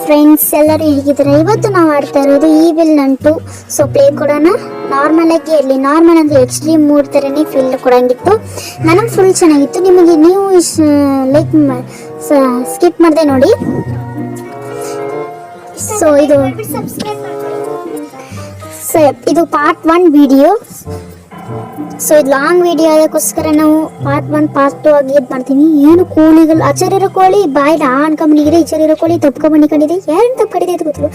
Friends, ಎಲ್ಲರೂ ಹೇಗಿದ್ದಾರೆ? ಇವತ್ತು ನಾವು ಆಡ್ತಾ ಇರೋದು ಈವಿಲ್ ನಂಟು. ಸೊ ಪ್ಲೇ ಕೊಡೋಣ. ನಾರ್ಮಲ್ ಆಗಿ ಇರಲಿ. ನಾರ್ಮಲ್ ಅಂದರೆ ಎಕ್ಸ್ಟ್ರೀಮ್ ಮೂಡ್ ಥರನೇ ಫೀಲ್ ಕೊಡಂಗಿತ್ತು. ನನಗೆ ಫುಲ್ ಚೆನ್ನಾಗಿತ್ತು. ನಿಮಗೆ ನೀವು ಲೈಕ್ ಸ್ಕಿಪ್ ಮಾಡಿದೆ ನೋಡಿ. ಸೊ ಇದು ಪಾರ್ಟ್ 1 ವಿಡಿಯೋ. ಸೊ ಇದು ಲಾಂಗ್ ವಿಡಿಯೋ ಅದಕ್ಕೋಸ್ಕರ ನಾವು ಪಾರ್ಟ್ 1 ಪಾರ್ಟ್ 2 ಆಗಿ ಇದು ಮಾಡ್ತೀವಿ. ಏನು ಕೋಳಿಗಳು ಆಚಾರ್ಯರ ಕೋಳಿ ಬಾಯಿ ಅನ್ಕೊಂಬನಿಗಿದೆ, ಈಚಾರ್ಯರ ಕೋಳಿ ತಪ್ಕೊಂಬನಿ ಕಂಡಿದೆ. ಯಾರು ತಪ್ಕೊಂಡಿದೆ ಅಂತ ಗೊತ್ತಿಲ್ಲ.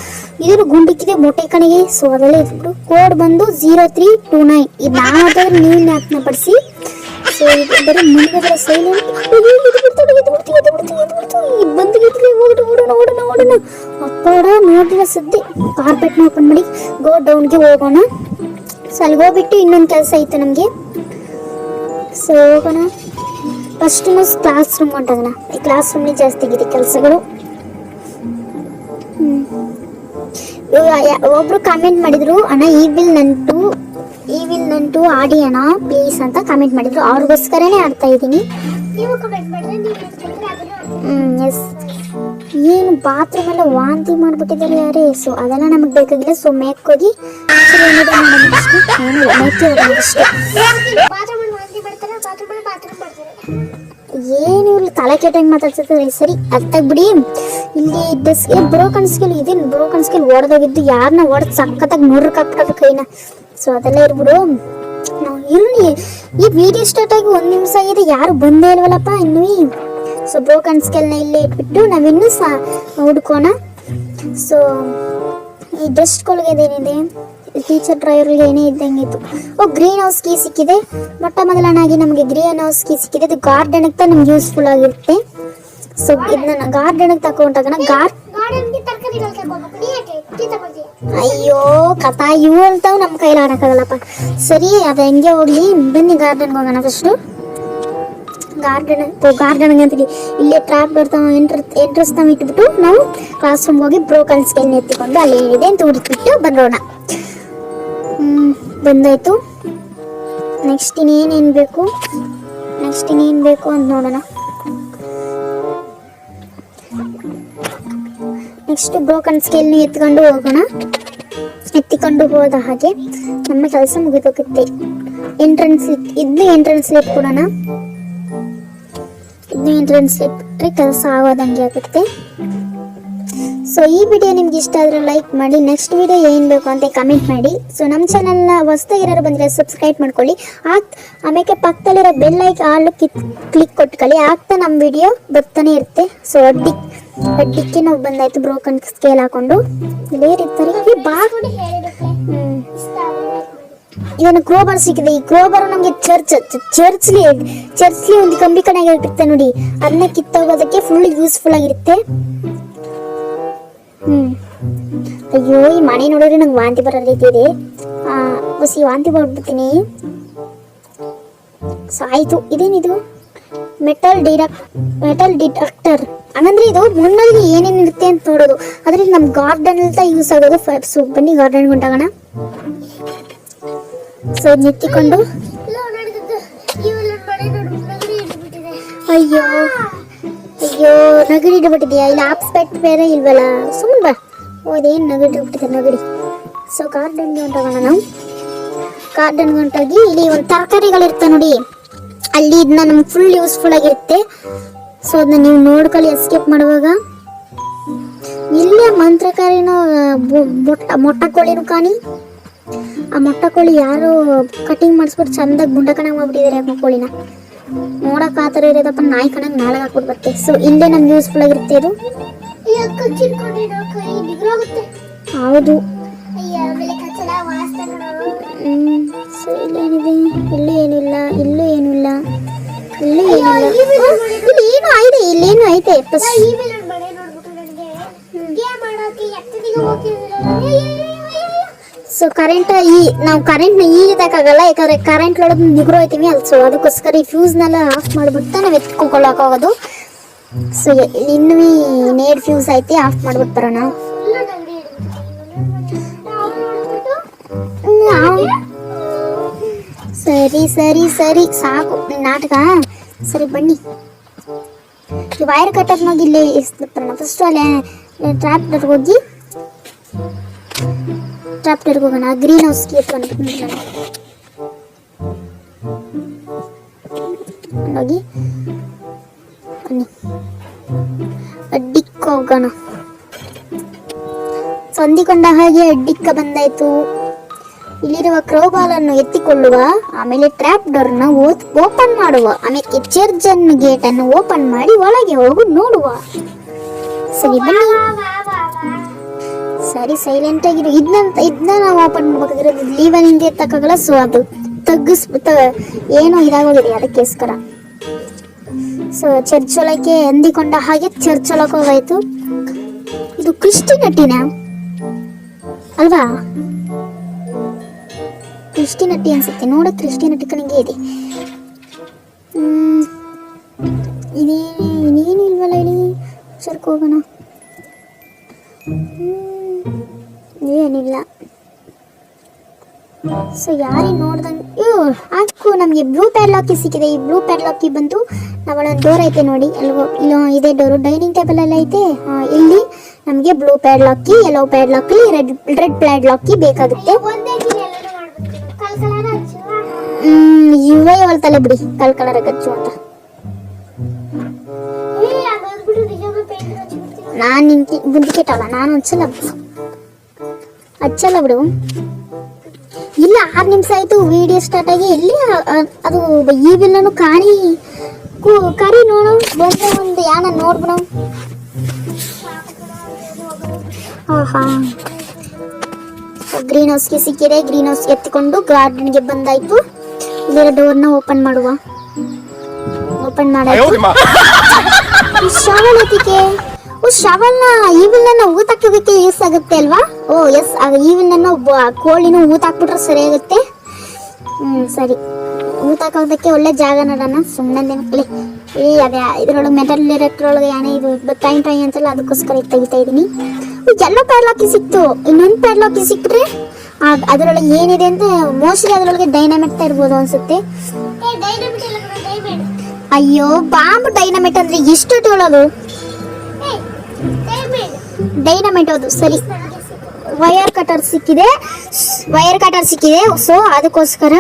ಇದ್ರ ಗುಂಡಿಕ್ಕಿದೆ ಮೊಟ್ಟೆ ಕಣಿಗೆ. ಸೊ ಅದೆಲ್ಲ ಇದ್ಬಿಟ್ಟು ಕೋಡ್ ಬಂದು 0329. ಇದು ನಾನು ಹಾಕಿದ್ರೆ ನೀವು ಜ್ಞಾಪನ ಪಡಿಸಿ. ಸೊ ಇದು ಬರೀ ಮುಂದೆ ಸೈಲೆಂಟ್ ಓಡೋಣ. ಅಪ್ಪೋಡ ನೋಡಿಲ್ಲ ಸದ್ದಿ ಕಾರ್ಪೆಟ್ ಓಪನ್ ಮಾಡಿ ಗೋ ಡೌನ್ಗೆ ಹೋಗೋಣ. ಸೊ ಅಲ್ಲಿಗೆ ಹೋಗ್ಬಿಟ್ಟು ಇನ್ನೊಂದು ಕೆಲಸ ಇತ್ತು ನಮಗೆ. ಸೊ ಹೋಗೋಣ. ಫಸ್ಟ್ ನಾವು ಕ್ಲಾಸ್ ರೂಮ್ ಹೊಂಟೋಗೋಣ. ಈ ಕ್ಲಾಸ್ ರೂಮ್ನೇ ಜಾಸ್ತಿ ಆಗಿದೆ ಕೆಲಸಗಳು. ಒಬ್ರು ಕಾಮೆಂಟ್ ಮಾಡಿದ್ರು, ಅಣ್ಣ ಈವಿಲ್ ನಂಟು ಆಡಿ ಅಣ್ಣ ಪ್ಲೀಸ್ ಅಂತ ಕಾಮೆಂಟ್ ಮಾಡಿದ್ರು. ಅವ್ರಿಗೋಸ್ಕರನೇ ಆಡ್ತಾ ಇದ್ದೀನಿ. ಎಸ್. ಏನು ಬಾತ್ರೂಮ್ ಎಲ್ಲ ವಾಂತಿ ಮಾಡ್ಬಿಟ್ಟಿದ್ದಾರೆ ಯಾರೇ. ಸೊ ಅದೆಲ್ಲ ನಮಗೆ ಬೇಕಾಗಿಲ್ಲ. ಸೊ ಮೇಕೋಗಿ ಏನು ಇಲ್ಲಿ ತಲೆ ಕೆಟ್ಟಂಗೆ ಮಾತಾಡ್ತಿರ್ತಾರೆ. ಸರಿ ಅರ್ಥಾಗ್ಬಿಡಿ. ಇಲ್ಲಿ ಬ್ರೋಕನ್ ಸ್ಕಿಲ್ ಇದೆ. ಬ್ರೋಕನ್ ಸ್ಕಿಲ್ ಓಡೋದಾಗಿದ್ದು ಯಾರನ್ನ ಓಡೋದು ಸಕ್ಕತ್ತಾಗಿ ನೋಡ್ರಕ್ಕೆ ಹಾಕ್ಬಿಟ್ಟರು ಕೈನ. ಸೊ ಅದೆಲ್ಲ ಇರ್ಬಿಡು. ನಾವು ಇರಲಿ. ಈ ವಿಡಿಯೋ ಸ್ಟಾರ್ಟ್ ಆಗಿ 1 ನಿಮಿಷ ಆಗಿದೆ, ಯಾರು ಬಂದೇ ಇಲ್ವಲ್ಲಪ್ಪ ಇನ್ನೂ. ಸೊ ಬ್ರೋಕನ್ ಸ್ಕಿಲ್ನ ಇಲ್ಲೇ ಇಟ್ಬಿಟ್ಟು ನಾವಿನ್ನೂ ಹುಡ್ಕೋಣ. ಸೊ ಈ ಡಸ್ಟ್ಗಳಿಗೆ ಏನಿದೆ, ಟೀಚರ್ ಡ್ರೈವರ್ಗೆ ಏನೇ ಇದ್ದಂಗಿತ್ತು. ಗ್ರೀನ್ ಹೌಸ್ ಕೀ ಸಿಕ್ಕಿದೆ. ಮೊಟ್ಟ ಮೊದಲನಾಗಿ ನಮಗೆ ಗ್ರೀನ್ ಹೌಸ್ ಕೀ ಸಿಕ್ಕಿದೆ. ಇದು ಗಾರ್ಡನ್ಗೆ ನಮ್ಗೆ ಯೂಸ್ಫುಲ್ ಆಗಿರುತ್ತೆ. ಸೊ ಇದನ್ನ ಗಾರ್ಡನ್ಗೆ ತಗೊಂಡಾಗ ಅಯ್ಯೋ ಕಥಾ ಇವು ಅಂತಾವ್ ನಮ್ಮ ಕೈಲಿ ಆಡಕ್ಕಾಗಲ್ಲಪ್ಪ. ಸರಿ ಅದು ಹೆಂಗೆ ಹೋಗ್ಲಿ, ಬನ್ನಿ ಗಾರ್ಡನ್ಗೆ ಹೋಗೋಣ. ಫಸ್ಟು ಗಾರ್ಡನ್ ಅಂತೀವಿ. ಇಲ್ಲೇ ಟ್ರಾಪ್ ಬರ್ತಾವ ಎಂಟ್ರೆನ್ಸ್ ತಾವು ಇಟ್ಬಿಟ್ಟು ನಾವು ಕ್ಲಾಸ್ ರೂಮ್ಗೆ ಹೋಗಿ ಬ್ರೋಕನ್ ಸ್ಕೇಲ್ ಎತ್ತಿಕೊಂಡು ಅಲ್ಲಿ ಏನಿದೆ ಅಂತ ಹುಡುಕ್ಬಿಟ್ಟು ಬಂದೋಣ. ಬಂದಾಯ್ತು. ನೆಕ್ಸ್ಟ್ ಇನ್ನೇನೇನು ಬೇಕು ಅಂತ ನೋಡೋಣ. ನೆಕ್ಸ್ಟ್ ಬ್ರೋಕನ್ ಸ್ಕೇಲ್ನ ಎತ್ತಿಕೊಂಡು ಹೋದ ಹಾಗೆ ನಮ್ಮ ಕೆಲಸ ಮುಗಿದೋಗುತ್ತೆ. ಎಂಟ್ರೆನ್ಸ್ ಇಟ್ಬಿಡೋಣ. ಎಂಟ್ರೆನ್ಸ್ ಇಟ್ಬಿಟ್ರೆ ಕೆಲಸ ಆಗೋದಂಗೆ ಆಗುತ್ತೆ. ಸೊ ಈ ವಿಡಿಯೋ ನಿಮ್ಗೆ ಇಷ್ಟ ಆದರೆ ಲೈಕ್ ಮಾಡಿ. ನೆಕ್ಸ್ಟ್ ವಿಡಿಯೋ ಏನು ಬೇಕು ಅಂತ ಕಮೆಂಟ್ ಮಾಡಿ. ಸೊ ನಮ್ಮ ಚಾನಲ್ನ ಹೊಸದಾಗಿರೋರು ಬಂದರೆ ಸಬ್ಸ್ಕ್ರೈಬ್ ಮಾಡ್ಕೊಳ್ಳಿ. ಆಮೇಲೆ ಪಕ್ಕದಲ್ಲಿರೋ ಬೆಲ್ ಆಲ್ ಕ್ಲಿಕ್ ಕೊಟ್ಕೊಳ್ಳಿ. ಆಗ್ತಾ ನಮ್ಮ ವಿಡಿಯೋ ಬರ್ತಾನೆ ಇರುತ್ತೆ. ಸೊ ಅಡ್ಡಿಕ್ಕೆ ನಾವು ಬಂದಾಯ್ತು. ಬ್ರೋಕನ್ ಸ್ಕೇಲ್ ಹಾಕೊಂಡು ಇಲ್ಲೇ ಇರ್ತಾರೆ. ಇದನ್ನು ಕ್ರೋಬರ್ ಸಿಕ್ಕಿದೆ. ಈ ಕ್ರೋಬರ್ ನಮಗೆ ಚರ್ಚ್ಲಿ ಒಂದು ಕಂಬಿ ಕಣಗೆ ಇಟ್ಟಿರ್ತೆ ನೋಡಿ, ಅದನ್ನ ಕಿತ್ತೋಗೋದಕ್ಕೆ ಫುಲ್ ಯೂಸ್ಫುಲ್ ಆಗಿರುತ್ತೆ. ಅಯ್ಯೋ ಈ ಮನೆ ನೋಡಿದ್ರೆ ನಂಗೆ ವಾಂತಿ ಬರೋ ರೀತಿ ಇದೆ. ವಾಂತಿ ಬರ್ಬಿಡ್ತೀನಿ. ಸೊ ಆಯ್ತು. ಇದೇನಿದು ಮೆಟಲ್ ಡಿಟೆಕ್ಟರ್ ಹಂಗಂದ್ರೆ ಇದು ಮಣ್ಣಲ್ಲಿ ಏನೇನು ಇರುತ್ತೆ ಅಂತ ನೋಡೋದು. ಅದ್ರಲ್ಲಿ ನಮ್ ಗಾರ್ಡನ್ ಅಂತ ಯೂಸ್ ಆಗೋದು. ಸೊ ಬನ್ನಿ ಗಾರ್ಡನ್ ಹೊಂಟಾಗೋಣ. ಸೊ ನೆತ್ತಿಕೊಂಡು ಅಯ್ಯೋ ನಗಡಿ ಇಡ್ಬಿಟ್ಟಿದ್ಯಾ? ಇಲ್ಲಿ ಆಪ್ಸ್ಪೆಟ್ ಬೇರೆ ಇಲ್ವಲ್ಲ, ಸುಮ್ಮನೆ ಬಾ. ಅದೇನು ನಗಡಿ ಇಟ್ಬಿಟ್ಟಿದೆ ನಗಡಿ. ಸೊ ಗಾರ್ಡನ್ಗೆ ಹೊಂಟೋಗೋಣ. ನಾವು ಗಾರ್ಡನ್ಗೆ ಹೊಂಟೋಗಿ ಇಲ್ಲಿ ಒಂದು ತರಕಾರಿಗಳಿರ್ತವೆ ನೋಡಿ, ಅಲ್ಲಿ ಇದನ್ನ ನಮ್ಗೆ ಫುಲ್ ಯೂಸ್ಫುಲ್ ಆಗಿರುತ್ತೆ. ಸೊ ಅದನ್ನ ನೀವು ನೋಡ್ಕೊಳ್ಳಿ ಎಸ್ಕೇಪ್ ಮಾಡುವಾಗ. ಇಲ್ಲೇ ಮಂತ್ರಕಾರಿನೋ ಮೊಟ್ಟ ಕೋಳಿನೂ ಕಾಣಿ. ಆ ಮೊಟ್ಟ ಕೋಳಿ ಯಾರು ಕಟಿಂಗ್ ಮಾಡಿಸ್ಬಿಟ್ಟು ಚಂದಾಗಿ ಗುಂಡ ಕಣಂಗ್ ಮಾಡ್ಬಿಟ್ಟಿದ್ದಾರೆ ಕೋಳಿನ. ನೋಡಕ್ ಆ ಥರ ಇರೋದಪ್ಪ, ನಾಯಿ ಕಣಂಗ್ ನಾಳೆಗೆ ಹಾಕ್ಬಿಟ್ಟು ಬರುತ್ತೆ. ಸೊ ಇಲ್ಲೇ ನಮ್ಗೆ ಯೂಸ್ಫುಲ್ ಆಗಿರುತ್ತೆ ಇದು. ಹೌದು. ಸೊ ಇಲ್ಲೇನಿದೆ? ಇಲ್ಲೂ ಏನಿಲ್ಲ. ಇಲ್ಲಿ ಏನು ಐತೆ. ಸೊ ನಾವು ಕರೆಂಟ್ನ ಈಗ ತಕ್ಕಾಗಲ್ಲ, ಯಾಕಂದ್ರೆ ಕರೆಂಟ್ ಒಳಗೆ ನಿಗ್ರು ಹೋಯ್ತೀವಿ ಅಲ್ಲಿ. ಸೊ ಅದಕ್ಕೋಸ್ಕರ ಈ ಫ್ಯೂಸ್ನೆಲ್ಲ ಆಫ್ ಮಾಡಿಬಿಟ್ಟು ನಾವು ಎತ್ಕೊಳಕ್ ಹೋಗೋದು. ಸೊ ಇನ್ನೂ ನೇಡ್ ಫ್ಯೂಸ್ ಐತಿ, ಆಫ್ ಮಾಡ್ಬಿಟ್ಟು ಬರೋಣ. ಸರಿ ಸಾಕು ನಾಟಕ. ಸರಿ ಬನ್ನಿ. ಈ ವೈರ್ ಕಟ್ಟೋದು ನೋಡಿ ಇಲ್ಲೇ ಬರೋಣ. ಫಸ್ಟ್ ಅಲ್ಲೇ ಟ್ರ್ಯಾಪ್ಟರ್ಗೆ ಹೋಗಿ ಟ್ರ್ಯಾಪ್ಟರ್ಗೆ ಹೋಗೋಣ. ಗ್ರೀನ್ ಹೌಸ್ಗೆ ಎತ್ಕೊಂಡು ಹೋಗಿ ಬನ್ನಿ ಅಡ್ಡಿಕ್ಕೆ ಹೋಗೋಣ. ಹೊಂದಿಕೊಂಡ ಹಾಗೆ ಅಡ್ಡಿಕ್ಕ ಬಂದಾಯ್ತು. ಇಲ್ಲಿರುವ ಕ್ರೋಬಾಲ್ ಅನ್ನು ಎತ್ತಿಕೊಳ್ಳುವ, ಆಮೇಲೆ ಟ್ರ್ಯಾಪ್ ಡೋರ್ ನ ಓಪನ್ ಮಾಡುವ, ಆಮೇಲೆ ಚರ್ಚನ್ ಗೇಟ್ ಅನ್ನು ಓಪನ್ ಮಾಡಿ ಒಳಗೆ ಹೋಗಿ ನೋಡುವ. ಸರಿ ಬನ್ನಿ. ಸರಿ ಸೈಲೆಂಟ್ ಆಗಿರು. ಇದನ್ನ ನಾವು ಓಪನ್ ಮಾಡ್ಬೇಕಾಗಿರೋದು ಲೀವನ್ ಹಿಂದೆ ಎತ್ತಕ್ಕಾಗಲ್ಲ. ಸೊ ಅದು ಏನೋ ಇದಾಗೋಗಿದೆ ಅದಕ್ಕೋಸ್ಕರ. ಸೊ ಚರ್ಚ್ ಒಳಗೆ ಹೊಂದಿಕೊಂಡ ಹಾಗೆ ಚರ್ಚ್ ಒಳಗೆ ಹೋಗಾಯ್ತು. ಇದು ಕ್ರಿಸ್ಟಿನಟಿನ ಅಲ್ವಾ? ಕ್ರಿಸ್ಟಿನಟಿ ಅನ್ಸುತ್ತೆ. ನೋಡ ಕ್ರಿಸ್ಟಿನಟಿ ಕಣಗೆ ಇದೆ. ಇನ್ನೇನು ಇಲ್ವಲ್ಲ ಇಲ್ಲಿ. ಸರ್ಕ್ ಹೋಗೋಣ. ಏನಿಲ್ಲ. ಸೊ ಯಾರೇ ನೋಡ್ದಂಗೆ ಹಾಕು. ನಮಗೆ ಬ್ಲೂ ಪ್ಯಾಡ್ಲಾಕಿ ಸಿಕ್ಕಿದೆ. ಈ ಬ್ಲೂ ಪ್ಯಾಡ್ಲಾಕಿ ಬಂದು ನಾವೊಂದು ಡೋರ್ ಐತೆ ನೋಡಿ, ಅಲ್ವೋ ಇಲ್ಲ ಇದೆ ಡೋರು. ಡೈನಿಂಗ್ ಟೇಬಲ್ ಎಲ್ಲ ಐತೆ. ಇಲ್ಲಿ ನಮಗೆ ಬ್ಲೂ ಪ್ಯಾಡ್ಲಾಕಿ, ಯೆಲ್ಲೋ ಪ್ಯಾಡ್ಲಾಕಿ, ರೆಡ್ ಪ್ಯಾಡ್ಲಾಕಿ ಬೇಕಾಗುತ್ತೆ. ಇವೇ ಹೇಳ್ತಲ್ಲ ಬಿಡಿ ಕಲರ್ ಗಚ್ಚು ಅಂತ. ನಾನು ನಿಂಗೆ ಬುಂದಿಕೆಟ್ಟಲ್ಲ, ನಾನು ಹಚ್ಚಲ್ಲ ಬಿಡು. ಇಲ್ಲ 6 ನಿಮಿಷ ಆಯ್ತು ವಿಡಿಯೋ ಸ್ಟಾರ್ಟ್ ಆಗಿ. ಎಲ್ಲಿ ಅದು ಈ ಬಿಲ್ಲನ್ನು ಕರಿ ನೋಡು. ಬಂದ್ರೆ ಒಂದು ಯಾನ ನೋಡ್ಬಿಡು. ಹಾ ಗ್ರೀನ್ ಹೌಸ್ಗೆ ಸಿಕ್ಕಿದೆ. ಗ್ರೀನ್ ಹೌಸ್ ಎತ್ತಿಕೊಂಡು ಗಾರ್ಡನ್ಗೆ ಬಂದಾಯ್ತು. ಇಲ್ಲಿರೋ ಡೋರ್ನ ಓಪನ್ ಮಾಡುವ. ಓಪನ್ ಮಾಡಾಯ್ತು. ಶವಲ್ ಎತ್ತಿಕೆ. ಶವಲ್ನ ಈವಿಲ್ನ ಊತಾಕೋದಕ್ಕೆ ಯೂಸ್ ಆಗುತ್ತೆ ಅಲ್ವಾ? ಓ ಎಸ್, ಈವಿಲ್ನ ಕೋಳಿನ ಊತಾಕ್ಬಿಟ್ರೆ ಸರಿ ಆಗುತ್ತೆ. ಸರಿ, ಊತಾಕೋದಕ್ಕೆ ಒಳ್ಳೆ ಜಾಗ ನೋಡೋಣ. ಸುಮ್ಮನೆ ಮಕ್ಕಳೇ ಅದೇ ಇದ್ರೊಳಗೆ ಮೆಟಲ್ ಇರಕ್ಟ್ರೊಳಗೆ ಏನೇ ಇದು ಟೈ ಅಂತಲ್ಲ, ಅದಕ್ಕೋಸ್ಕರ ತೆಗಿತಾ ಇದ್ದೀನಿ. ಎಲ್ಲೋ ಪ್ಯಾಡ್ಲಾಕಿ ಸಿಕ್ತು. ಇನ್ನೊಂದು ಪ್ಯಾಡ್ಲಾಕಿ ಸಿಕ್ಬಿಟ್ರೆ ಅದರೊಳಗೆ ಏನಿದೆ ಅಂತ ಮೋಸ್ಟ್ಲಿ ಅದರೊಳಗೆ ಡೈನಾಮಿಟ್ ಇರ್ಬೋದು ಅನ್ಸುತ್ತೆ. ಅಯ್ಯೋ ಬಾಂಬ್ ಡೈನಾಮಿಟ್ ಅಂದ್ರೆ ಎಷ್ಟು ಹೇಳೋದು? ಡೈನಾಮಿಟ್ ಹೌದು. ಸರಿ, ವೈರ್ ಕಟರ್ ಸಿಕ್ಕಿದೆ. ಸೊ ಅದಕ್ಕೋಸ್ಕರ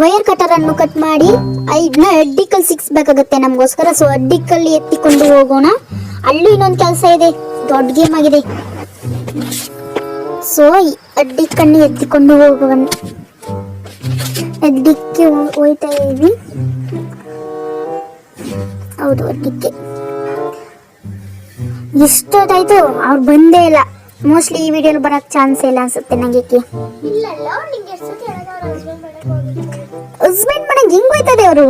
ವೈರ್ ಕಟರ್ ಅನ್ನು ಕಟ್ ಮಾಡಿ ಇದನ್ನ ಅಡ್ಡಿಕಲ್ ಸಿಕ್ಸ್ಬೇಕಾಗತ್ತೆ ನಮಗೋಸ್ಕರ. ಸೊ ಅಡ್ಡಿಕಲ್ಲಿ ಎತ್ತಿಕೊಂಡು ಹೋಗೋಣ. ಅಲ್ಲೂ ಇನ್ನೊಂದು ಕೆಲಸ ಇದೆ, ದೊಡ್ಡ ಗೇಮ್ ಆಗಿದೆ. ಸೊ ಅಡ್ಡಿಕನ್ನು ಎತ್ತಿಕೊಂಡು ಹೋಗೋಣ. ಅಡ್ಡಿಕ್ಕೆ ಹೋಯ್ತಾ ಇದೀವಿ. ಹೌದು, ಅಡ್ಡಿಕ್ಕೆ. ಎಷ್ಟೊತ್ತಾಯ್ತು ಅವ್ರು ಬಂದೇ ಇಲ್ಲ. ಮೋಸ್ಟ್ಲಿ ಈ ವಿಡಿಯೋಲಿ ಬರಕ್ ಚಾನ್ಸ್ ಇಲ್ಲ ಅನ್ಸುತ್ತೆ ನಂಗೆ. ಹಸ್ಬೆಂಡ್ ಮಾಡಂಗ್ ಹಿಂಗ್ ಹೋಯ್ತದೆ ಅವರು.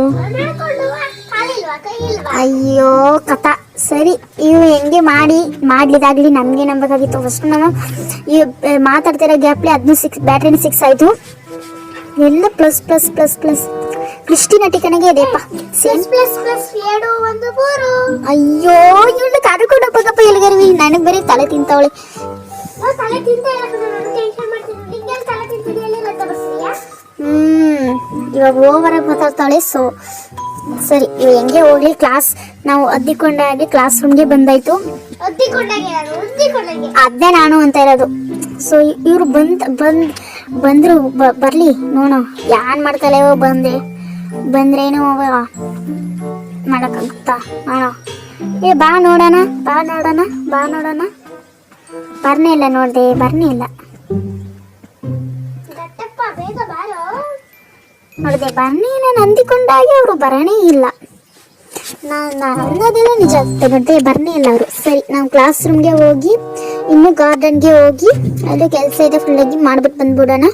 ಅಯ್ಯೋ ಕಥಾ. ಸರಿ, ಇವು ಹೆಂಗೆ ಮಾಡ್ಲಿದಾಗ್ಲಿ ನಮ್ಗೆ ನಂಬೇಕಾಗಿತ್ತು. ಫಸ್ಟ್ ನಾವು ಈ ಮಾತಾಡ್ತಿರೋ ಗ್ಯಾಪ್ಲಿ ಬ್ಯಾಟ್ರಿನ 6 ಆಯ್ತು. ಎಲ್ಲ ಪ್ಲಸ್ ಪ್ಲಸ್ ಪ್ಲಸ್ ಪ್ಲಸ್. ಕ್ರಿಸ್ಟಿನಟಿ ಕಣಗೆ ಇದೆಯಪ್ಪ. ಅಯ್ಯೋ ಇವಳು ಕರ್ಕೊಂಡು ಹೋಗಪ್ಪ ಎಲ್ಲಿಗಾರಿ. ನನಗೆ ಬರೀ ತಲೆ ತಿಂತಾವಳೆ. ಇವಾಗ ಓವರ್ ಆಗಿ ಮಾತಾಡ್ತಾಳೆ. ಸೊ ಸರಿ, ಇವ ಹೆಂಗೆ ಹೋಗ್ಲಿ. ಕ್ಲಾಸ್ ನಾವು ಅದ್ದಿಕೊಂಡಾಗಿ ಕ್ಲಾಸ್ ರೂಮ್ಗೆ ಬಂದಾಯ್ತು. ಅದೇ ನಾನು ಅಂತ ಇರೋದು. ಸೊ ಇವ್ರು ಬಂದ್ರು ಬರ್ಲಿ ನೋಡೋ ಯಾನ್ ಮಾಡ್ತಾಳೆ. ಬಂದ್ರೇನು ಮಾಡಕ್ಕಾಗುತ್ತಾ? ಬಾ ನೋಡೋಣ. ಬರ್ನೇ ಇಲ್ಲ. ನೋಡ್ದೆ ಬರ್ನೇ ಇಲ್ಲ. ನೋಡಿದೆ ಬರ್ನೇ ಇಲ್ಲ. ನಂದಿಕೊಂಡಾಗಿ ಅವರು ಬರನೇ ಇಲ್ಲ. ಅನ್ನೋದೆಲ್ಲ ನಿಜ ನೋಡಿದೆ, ಬರ್ನೇ ಇಲ್ಲ ಅವರು. ಸರಿ, ನಾವು ಕ್ಲಾಸ್ ರೂಮ್ಗೆ ಹೋಗಿ ಇನ್ನು ಗಾರ್ಡನ್ಗೆ ಹೋಗಿ ಅಲ್ಲಿ ಕೆಲಸ ಇದೆ ಫುಲ್ ಆಗಿ ಮಾಡ್ಬಿಟ್ಟು ಬಂದ್ಬಿಡೋಣ.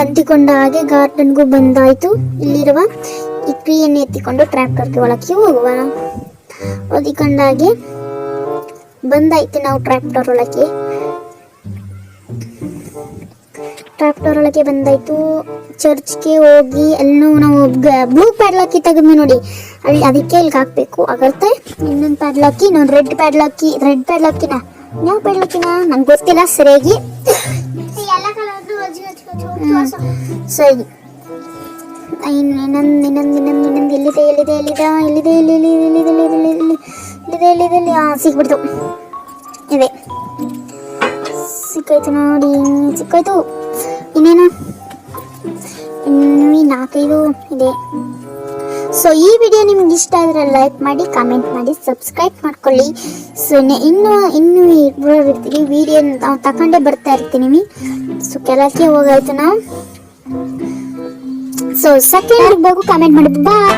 ಅಂತಿಕೊಂಡ ಹಾಗೆ ಗಾರ್ಡನ್ಗೂ ಬಂದಾಯ್ತು. ಇಲ್ಲಿರುವ ಈ ಕ್ರಿಯನ್ನು ಎತ್ತಿಕೊಂಡು ಟ್ರ್ಯಾಕ್ಟರ್ಗೆ ಒಳಕ್ಕೆ ಹೋಗುವ. ಓದಿಕೊಂಡಾಗೆ ಬಂದಾಯ್ತು ನಾವು ಟ್ರ್ಯಾಕ್ಟರ್ ಒಳಗೆ ಬಂದಾಯ್ತು. ಚರ್ಚ್ಗೆ ಹೋಗಿ ಎಲ್ಲೂ ನಾವು ಬ್ಲೂ ಪ್ಯಾಡ್ಲಾಕಿ ತೆಗೆದ್ವಿ ನೋಡಿ, ಅಲ್ಲಿ ಅದಕ್ಕೆ ಇಲ್ಲಿಗೆ ಹಾಕ್ಬೇಕು ಆಗತ್ತೆ. ಇನ್ನೊಂದು ಪ್ಯಾಡ್ಲಾಕಿ, ಇನ್ನೊಂದು ರೆಡ್ ಪ್ಯಾಡ್ಲಾಕಿನ ಯಾವ ಪ್ಯಾಡ್ಲಾಕಿನ ನಂಗೆ ಗೊತ್ತಿಲ್ಲ ಸರಿಯಾಗಿ. ಸರಿ, ಇನ್ನೊಂದು ಎಲ್ಲಿದೆ ಸಿಕ್ಬಿಡ್ತು. ಇದೆ ಸಿಕ್ಕಾಯ್ತು ನೋಡಿ, ಸಿಕ್ಕಾಯ್ತು. ಇನ್ನೇನು ಇನ್ನೂ 4-5 ಇದೆ. ಸೊ ಈ ವಿಡಿಯೋ ನಿಮ್ಗೆ ಇಷ್ಟ ಆದರೆ ಲೈಕ್ ಮಾಡಿ, ಕಾಮೆಂಟ್ ಮಾಡಿ, ಸಬ್ಸ್ಕ್ರೈಬ್ ಮಾಡ್ಕೊಳ್ಳಿ. ಸೊ ಇನ್ನೂ ಇರ್ತೀವಿ ವಿಡಿಯೋ ನಾವು ತಗೊಂಡೇ ಬರ್ತಾ ಇರ್ತೀನಿ. ಸೊ ಕೆಲಕ್ಕೆ ಹೋಗಾಯ್ತು ನಾವು. ಸೊ ಸೆಕೆಂಡ್ ಬೇಕು, ಕಾಮೆಂಟ್ ಮಾಡಿ. ಬಾಯ್.